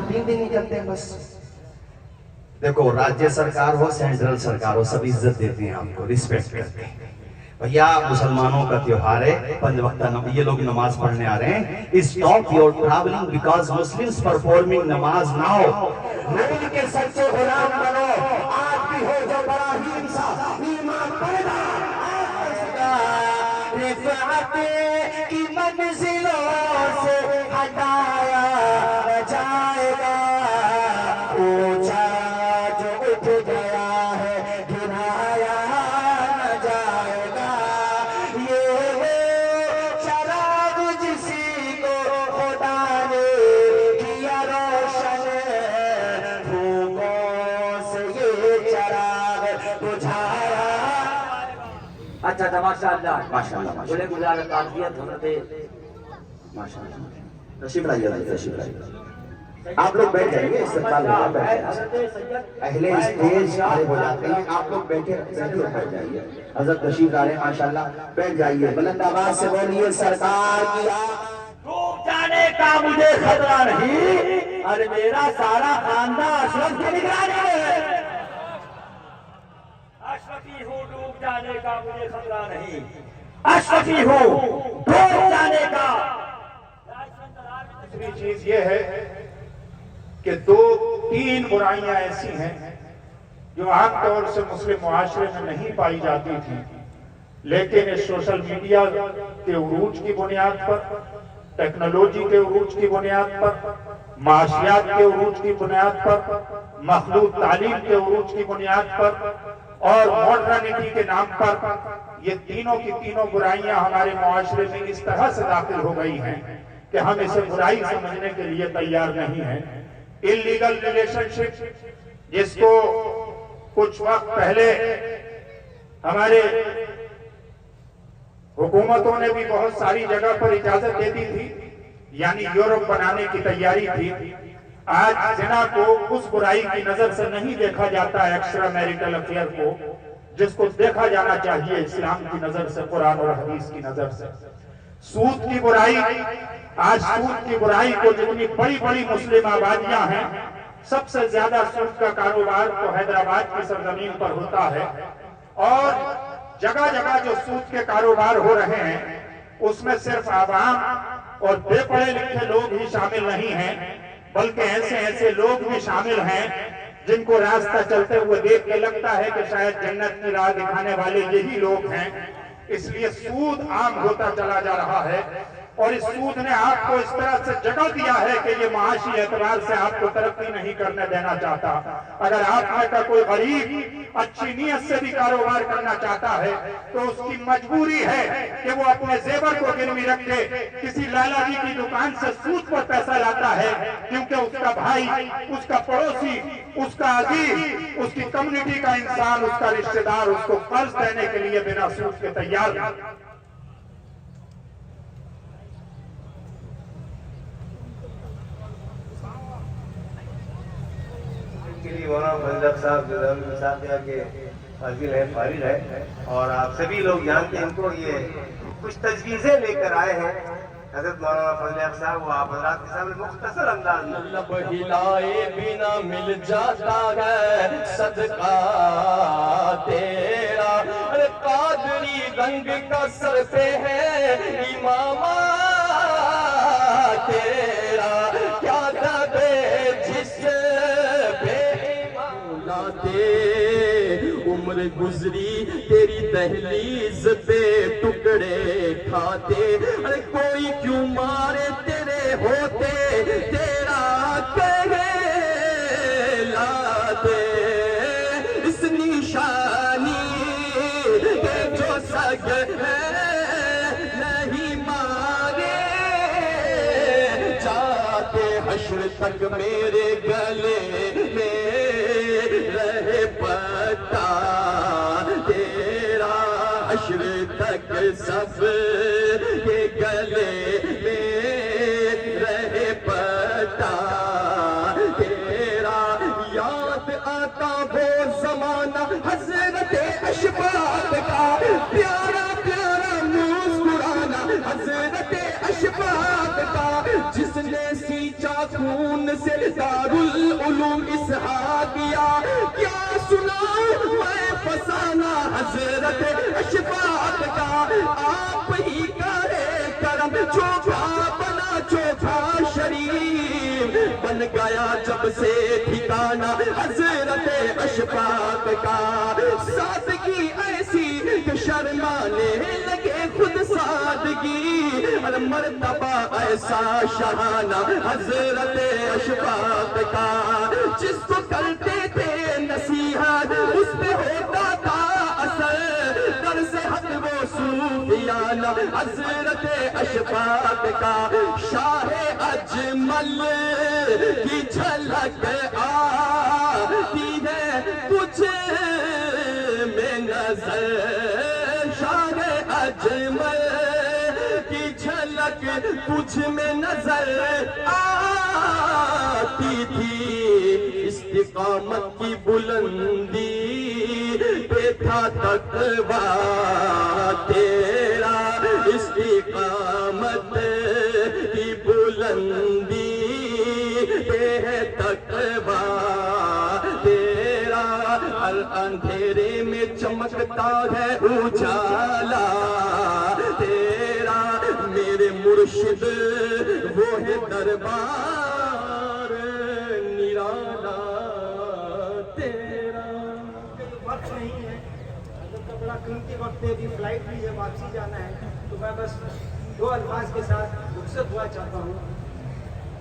تین دن نہیں چلتے بس. دیکھو راجیہ سرکار ہو سینٹرل سرکار ہو سب عزت دیتے ہیں آپ کو, ریسپیکٹ کرتے ہیں. بھیا مسلمانوں کا تیوہار ہے, 5 وقتہ یہ لوگ نماز پڑھنے آ رہے ہیں. Stop your travelling because Muslims performing نماز ناؤ. نبی کے سچے غلام بنو. آج بھی ہو جو براہیم سا ایمان پیدا. رفعت کی منزلوں سے ہٹایا جائے گا. اونچا جو اٹھ گیا ہے گرایا نہ جائے گا. یہ چراغ جسی کو خدا نے کیا روشن, پھوکوں سے یہ چراغ بجھایا. اچھا ماشاءاللہ ماشاءاللہ بڑے گزارت تعزیت حضرت ماشاءاللہ. تشریف لائیے, تشریف لائیے. آپ لوگ بیٹھ جائیے, استقبال ہوگا, بیٹھ جائیے. اہل اسٹیج کھڑے ہو جاتے ہیں, آپ لوگ بیٹھے بیٹھ جائیے. حضرت تشریف لا رہے ہیں ماشاءاللہ, بیٹھ جائیے. بلند آواز سے بولیے سرکار کی ڈوب جانے کا مجھے خطرہ نہیں, اور میرا سارا خاندان اشرف کی نگرانی ہے. اشرفی ہوں, ڈوب جانے کا مجھے خطرہ نہیں. اشرفی ہوں, ڈوب جانے کا. دوسری چیز یہ ہے کہ 2-3 برائیاں ایسی ہیں جو عام طور سے مسلم معاشرے میں نہیں پائی جاتی تھی, لیکن اس سوشل میڈیا کے عروج کی بنیاد پر, ٹیکنالوجی کے عروج کی بنیاد پر, معاشیات کے عروج کی بنیاد پر, مخلوط تعلیم کے عروج کی بنیاد پر اور ماڈرنٹی کے نام پر یہ تینوں کی تینوں برائیاں ہمارے معاشرے میں اس طرح سے داخل ہو گئی ہیں کہ ہم اسے برائی سمجھنے کے لیے تیار نہیں ہیں. انلیگل ریلیشن شپ, جس کو کچھ وقت پہلے ہمارے حکومتوں نے بھی بہت ساری جگہ پر اجازت دے دی تھی, یعنی یورپ بنانے کی تیاری تھی. آج زنا کو اس برائی کی نظر سے نہیں دیکھا جاتا ہے, ایکسٹرا میریٹل افیئر کو, جس کو دیکھا جانا چاہیے اسلام کی نظر سے, قرآن اور حدیث کی نظر سے. سود کی برائی, آج سود کی برائی کو جتنی بڑی بڑی مسلم آبادیاں ہیں, سب سے زیادہ سود کا کاروبار تو حیدرآباد کی سرزمین پر ہوتا ہے, اور جگہ جگہ جو سود کے کاروبار ہو رہے ہیں اس میں صرف عوام اور بے پڑھے لکھے لوگ ہی شامل نہیں ہیں, بلکہ ایسے لوگ بھی شامل ہیں جن کو راستہ چلتے ہوئے دیکھ کے لگتا ہے کہ شاید جنت کی راہ دکھانے والے یہی لوگ ہیں. اس لیے سود عام ہوتا چلا جا رہا ہے, اور اس سود نے آپ کو اس طرح سے جگہ دیا ہے کہ یہ معاشی اعتبار سے آپ کو ترقی نہیں کرنے دینا چاہتا. اگر آپ میں کا کوئی غریب اچھی نیت سے بھی کاروبار کرنا چاہتا ہے تو اس کی مجبوری ہے کہ وہ اپنے زیور کو گروی رکھ کے کسی لالا جی کی دکان سے سود پر پیسہ لاتا ہے, کیونکہ اس کا بھائی, اس کا پڑوسی, اس کا عزیز, اس کی کمیونٹی کا انسان, اس کا رشتہ دار اس کو قرض دینے کے لیے بنا سود کے تیار ہے. کے لیے مولانا فضل حق صاحب جو صاحب یہاں کے فاضل ہے, فارغ ہے, اور آپ سبھی لوگ جانتے ہیں ان کو. یہ کچھ تجویزیں لے کر آئے ہیں حضرت مولانا فضل حق صاحب, وہ آپ حضرات کے سامنے مختصر انداز میں. لب ہلائے بنا مل جاتا ہے صدقہ تیرا, ارے قادری رنگ کا سر پہ ہے امامہ تیرا, کیا دبے جس عمر گزری تیری دہلیز پہ ٹکڑے کھاتے, ارے کوئی کیوں مارے تیرے ہوتے تیرا کہلا دے, اس نشانی کے جو سگ ہے نہیں مارے جاتے, حشر تک میرے گلے میں رہے پتا تیرا, حشر تک سب کے گلے میں رہے پتا تیرا. یاد آتا وہ زمانہ حضرت اشفاق کا, پیارا پیارا مسکرانا حضرت اشفاق کا, جس نے خاتون سے دارالعلوم اسحاقیہ، کیا سنا میں فسانہ حضرت اشفاق کا، آپ ہی کا ہے کرم چوکھا بنا چوکھا شریف، بن گیا جب سے ٹھکانہ حضرت اشفاق کا، سادگی ایسی کہ شرمانے لگے خود سادگی، اور مرتبہ ایسا شہانہ حضرت اشفاق کا، جس کو کرتے تھے نصیحت اس پہ ہوتا تھا اثر، درس حق وہ صوفیانہ حضرت اشفاق کا، شاہ اجمل کی جھلک آتی ہے تجھ میں نظر، شاہ اجمل کی جھلک تجھ میں نظر آتی تھی، استقامت کی بلندی پہ تھا تقویٰ تیرا، استقامت کی بلندی پہ ہے تقویٰ تیرا، ہر اندھیرے میں چمکتا ہے اجالا تیرا، میرے مرشد وہ ہے دربار نرالا تیرا۔ وقت نہیں ہے، حضرت کا بڑا قیمتی وقت ہے، ابھی فلائٹ بھی ہے، واپسی جانا ہے، تو میں بس 2 الفاظ کے ساتھ رخصت ہوا چاہتا ہوں۔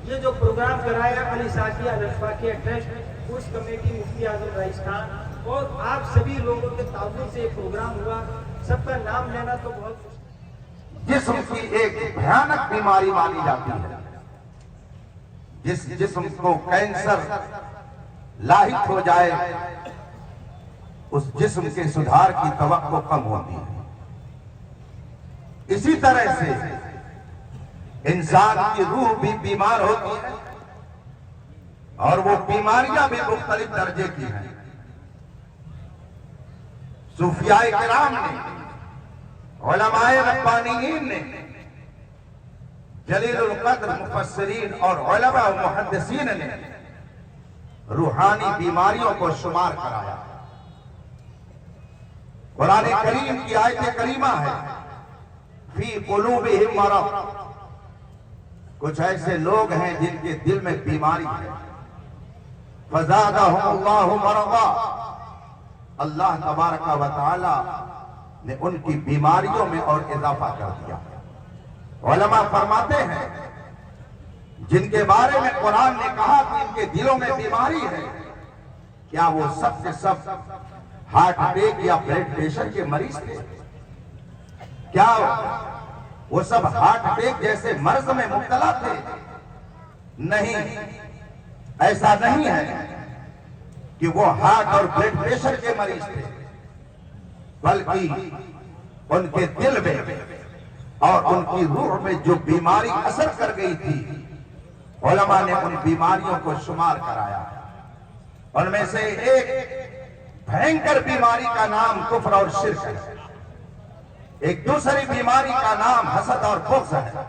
یہ جو پروگرام کرایا علی ساقیہ اشفاقیہ ٹرسٹ، اس کمیٹی مفتی اعظم راجستھان اور آپ سبھی لوگوں کے تعاون سے یہ پروگرام ہوا، سب کا نام لینا تو بہت خوش۔ جسم کی ایک بھیانک بیماری مانی جاتی ہے، جس جسم کو کینسر لاحق ہو جائے اس جسم کے سدھار کی توقع کم ہوتی ہے۔ اسی طرح سے انسان کی روح بھی بیمار ہوتی ہے، اور وہ بیماریاں بھی مختلف درجے کی ہیں۔ صوفیاء کرام نے، علماء ربانیین نے، جلیل القدر مفسرین اور علماء و محدثین نے روحانی بیماریوں کو شمار کرایا۔ قرآن کریم کی آیت کریمہ ہے فی قلوبہم مرض، کچھ ایسے لوگ ہیں جن کے دل میں بیماری ہے، فزادہم اللہ مرضا، اللہ تبارک و تعالی نے ان کی بیماریوں میں اور اضافہ کر دیا۔ علماء فرماتے ہیں جن کے بارے میں قرآن نے کہا کہ ان کے دلوں میں بیماری ہے، کیا وہ سب کے سب ہارٹ اٹیک یا بلڈ پریشر کے مریض تھے؟ کیا وہ سب ہارٹ اٹیک جیسے مرض میں مبتلا تھے؟ نہیں، ایسا نہیں ہے کہ وہ ہارٹ اور بلڈ پریشر کے مریض تھے، بلکہ ان کے دل میں اور ان کی روح میں جو بیماری اثر کر گئی تھی، علماء نے ان بیماریوں کو شمار کرایا۔ ان میں سے ایک بھینکر بیماری کا نام کفر اور شرک ہے، ایک دوسری بیماری کا نام حسد اور بغض ہے،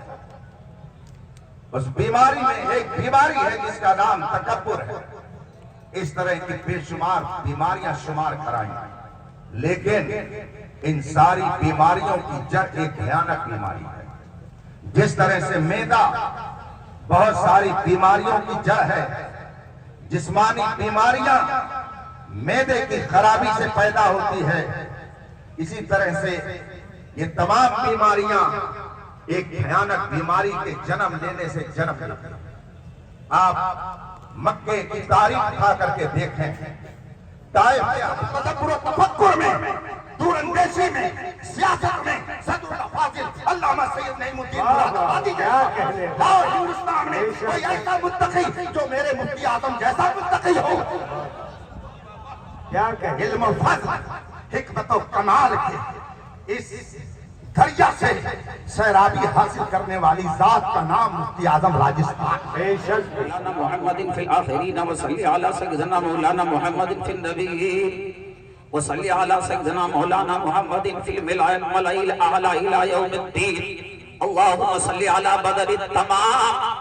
اس بیماری میں ایک بیماری ہے جس کا نام تکبر ہے۔ اس طرح کی بے شمار بیماریاں شمار کرائیں، لیکن ان ساری بیماریوں کی جڑ ایک بھیانک بیماری ہے۔ جس طرح سے معدہ بہت ساری بیماریوں کی جڑ ہے، جسمانی بیماریاں معدے کی خرابی سے پیدا ہوتی ہے، اسی طرح سے یہ تمام بیماریاں ایک بھیانک بیماری کے جنم لینے سے جنم لیتی ہیں۔ آپ مکے کی تاریخ اٹھا کر کے دیکھیں، طائف کے تدبر و تفکر میں، دور اندیشی میں، سیاست میں، صدر الفاضل علامہ سید نعیم الدین مرادآبادی جیسا، اور ہندوستان میں کوئی ایسا متقی جو میرے مفتی اعظم جیسا متقی ہو، علم و فضل، حکمت و کمال کے اس دریا سے سیرابی حاصل کرنے والی ذات کا نام مفتی اعظم راجستھان۔ مولانا محمد فی الآخرین وصلی علی سیدنا مولانا محمد فی النبیین وصلی علی سیدنا مولانا محمد فی الملأ الاعلی الی یوم الدین۔ اللہم صلی علی بدر التمام